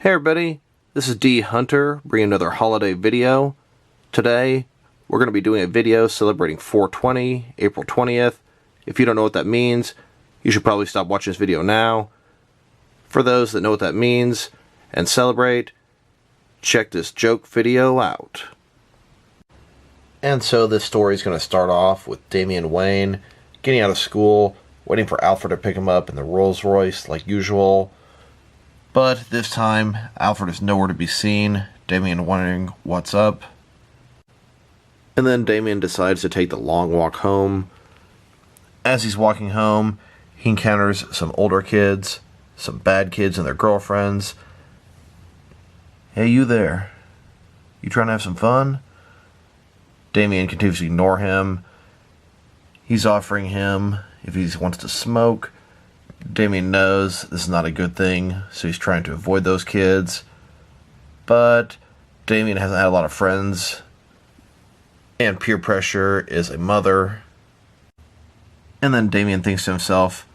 Hey everybody, this is dHunter bringing another holiday video. Today, we're going to be doing a video celebrating 420, April 20th. If you don't know what that means, you should probably stop watching this video now. For those that know what that means and celebrate, check this joke video out. And so this story is going to start off with Damian Wayne getting out of school, waiting for Alfred to pick him up in the Rolls Royce like usual. But this time, Alfred is nowhere to be seen, Damian wondering what's up. And then Damian decides to take the long walk home. As he's walking home, he encounters some older kids, some bad kids and their girlfriends. Hey, you there. You trying to have some fun? Damian continues to ignore him. He's offering him if he wants to smoke. Damian knows this is not a good thing, so he's trying to avoid those kids. But Damian hasn't had a lot of friends, and peer pressure is a mother. And then Damian thinks to himself,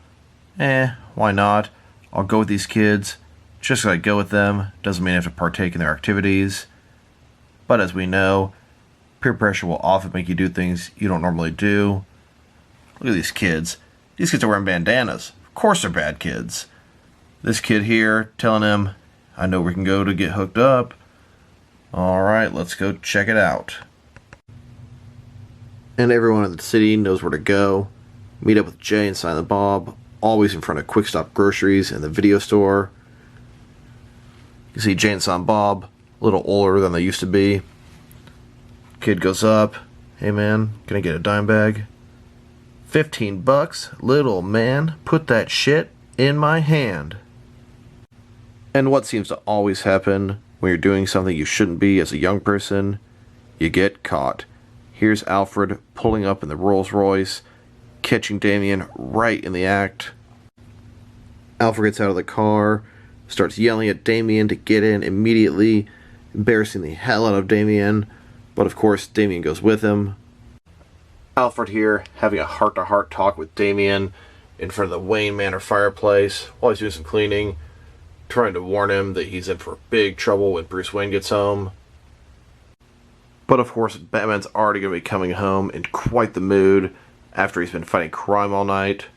why not? I'll go with these kids. Just because I go with them doesn't mean I have to partake in their activities. But as we know, peer pressure will often make you do things you don't normally do. Look at these kids. These kids are wearing bandanas. Of course they're bad kids. This kid here telling him, I know where we can go to get hooked up. Alright, let's go check it out. And everyone in the city knows where to go. Meet up with Jay and Silent Bob, always in front of Quick Stop Groceries and the video store. You see Jay and Silent Bob, a little older than they used to be. Kid goes up, hey man, can I get a dime bag? $15, little man, put that shit in my hand. And what seems to always happen when you're doing something you shouldn't be as a young person, you get caught. Here's Alfred pulling up in the Rolls Royce, catching Damian right in the act. Alfred gets out of the car, starts yelling at Damian to get in immediately, embarrassing the hell out of Damian, but of course Damian goes with him. Alfred here having a heart-to-heart talk with Damian in front of the Wayne Manor fireplace while he's doing some cleaning, trying to warn him that he's in for big trouble when Bruce Wayne gets home. But of course, Batman's already going to be coming home in quite the mood after he's been fighting crime all night.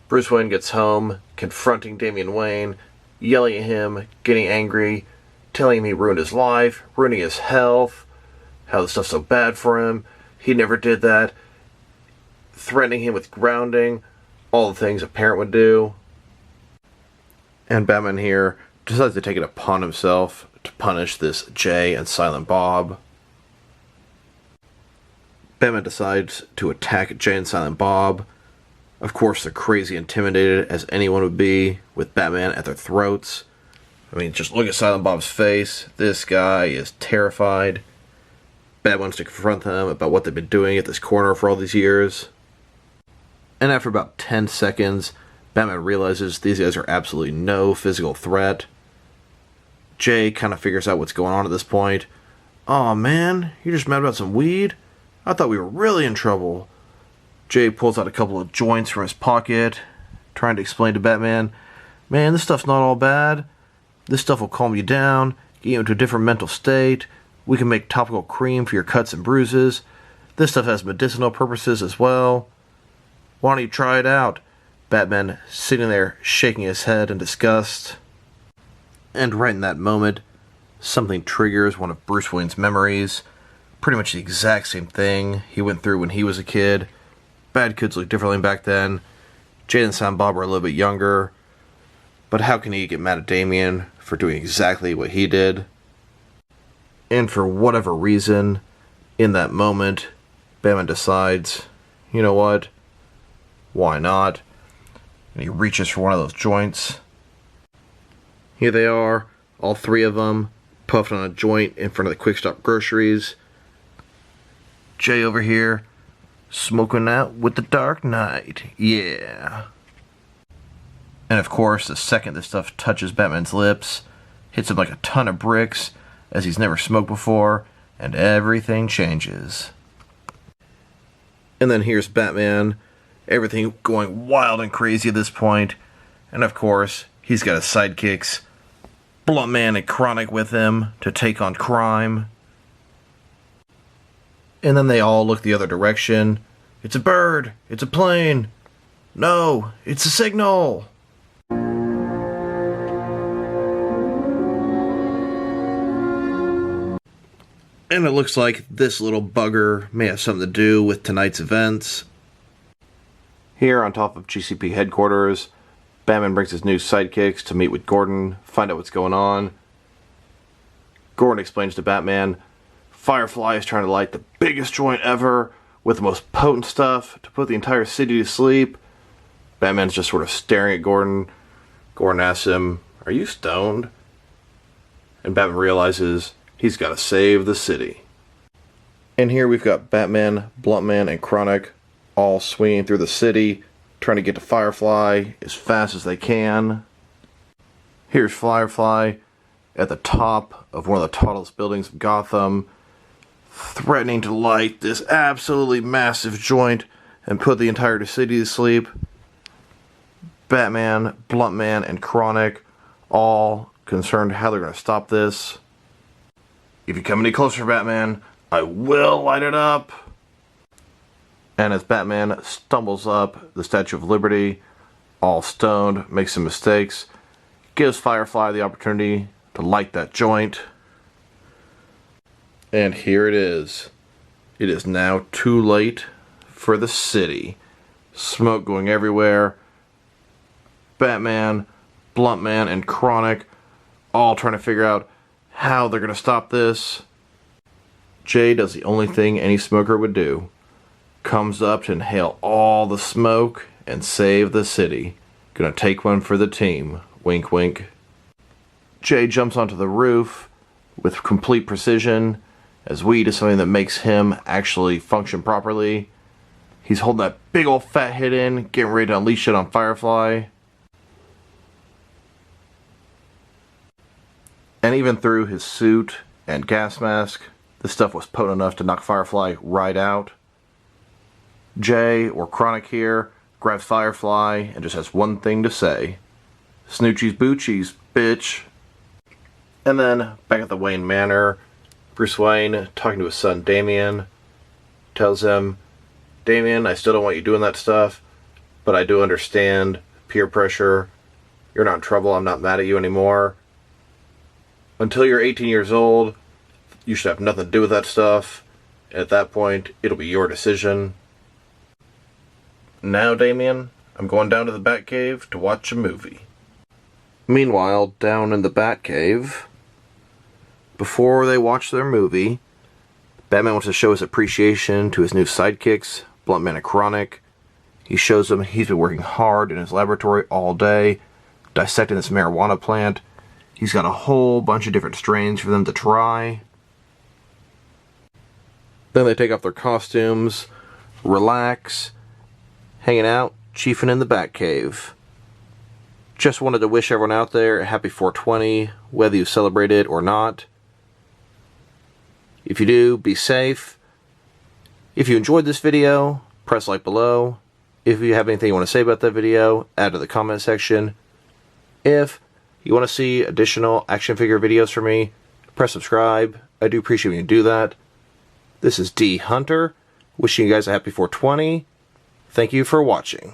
Bruce Wayne gets home, confronting Damian Wayne, yelling at him, getting angry, telling him he ruined his life, ruining his health, how the stuff's so bad for him. He never did that. Threatening him with grounding. All the things a parent would do. And Batman here decides to take it upon himself to punish this Jay and Silent Bob. Batman decides to attack Jay and Silent Bob. Of course, they're crazy intimidated, as anyone would be, with Batman at their throats. I mean, just look at Silent Bob's face. This guy is terrified. Bat wants to confront them about what they've been doing at this corner for all these years. And after about 10 seconds, Batman realizes these guys are absolutely no physical threat. Jay kind of figures out what's going on at this point. Aw man, you're just mad about some weed? I thought we were really in trouble. Jay pulls out a couple of joints from his pocket, trying to explain to Batman, man, this stuff's not all bad. This stuff will calm you down, get you into a different mental state. We can make topical cream for your cuts and bruises. This stuff has medicinal purposes as well. Why don't you try it out? Batman sitting there shaking his head in disgust. And right in that moment, something triggers one of Bruce Wayne's memories. Pretty much the exact same thing he went through when he was a kid. Bad kids look differently back then. Jay and Silent Bob were a little bit younger. But how can he get mad at Damian for doing exactly what he did? And for whatever reason, in that moment, Batman decides, you know what? Why not? And he reaches for one of those joints. Here they are, all three of them, puffed on a joint in front of the Quick Stop Groceries. Jay over here, smoking out with the Dark Knight. Yeah. And of course, the second this stuff touches Batman's lips, hits him like a ton of bricks, as he's never smoked before, and everything changes. And then here's Batman, everything going wild and crazy at this point, and of course, he's got his sidekicks Bluntman and Chronic with him to take on crime. And then they all look the other direction. It's a bird! It's a plane! No, it's a signal! And it looks like this little bugger may have something to do with tonight's events. Here on top of GCP headquarters, Batman brings his new sidekicks to meet with Gordon, find out what's going on. Gordon explains to Batman, Firefly is trying to light the biggest joint ever with the most potent stuff to put the entire city to sleep. Batman's just sort of staring at Gordon. Gordon asks him, are you stoned? And Batman realizes he's got to save the city. And here we've got Batman, Bluntman, and Chronic all swinging through the city, trying to get to Firefly as fast as they can. Here's Firefly at the top of one of the tallest buildings of Gotham, threatening to light this absolutely massive joint and put the entire city to sleep. Batman, Bluntman, and Chronic all concerned how they're going to stop this. If you come any closer, Batman, I will light it up. And as Batman stumbles up the Statue of Liberty, all stoned, makes some mistakes, gives Firefly the opportunity to light that joint. And here it is. It is now too late for the city. Smoke going everywhere. Batman, Bluntman, and Chronic all trying to figure out how they're going to stop this. Jay does the only thing any smoker would do. Comes up to inhale all the smoke and save the city. Gonna take one for the team. Wink, wink. Jay jumps onto the roof with complete precision, as weed is something that makes him actually function properly. He's holding that big old fat hit in, getting ready to unleash it on Firefly. And even through his suit and gas mask, this stuff was potent enough to knock Firefly right out. Jay, or Chronic here, grabs Firefly and just has one thing to say. Snoochies boochies, bitch. And then, back at the Wayne Manor, Bruce Wayne, talking to his son Damian, tells him, Damian, I still don't want you doing that stuff, but I do understand peer pressure. You're not in trouble, I'm not mad at you anymore. Until you're 18 years old, you should have nothing to do with that stuff. And at that point, it'll be your decision. Now, Damian, I'm going down to the Batcave to watch a movie. Meanwhile, down in the Batcave, before they watch their movie, Batman wants to show his appreciation to his new sidekicks, Bluntman and Chronic. He shows them he's been working hard in his laboratory all day, dissecting this marijuana plant. He's got a whole bunch of different strains for them to try. Then they take off their costumes, relax, hanging out, chiefing in the Batcave. Just wanted to wish everyone out there a happy 420, whether you celebrate it or not. If you do, be safe. If you enjoyed this video, press like below. If you have anything you want to say about that video, add to the comment section. If you want to see additional action figure videos from me, press subscribe. I do appreciate when you do that. This is dHunter, wishing you guys a happy 420. Thank you for watching.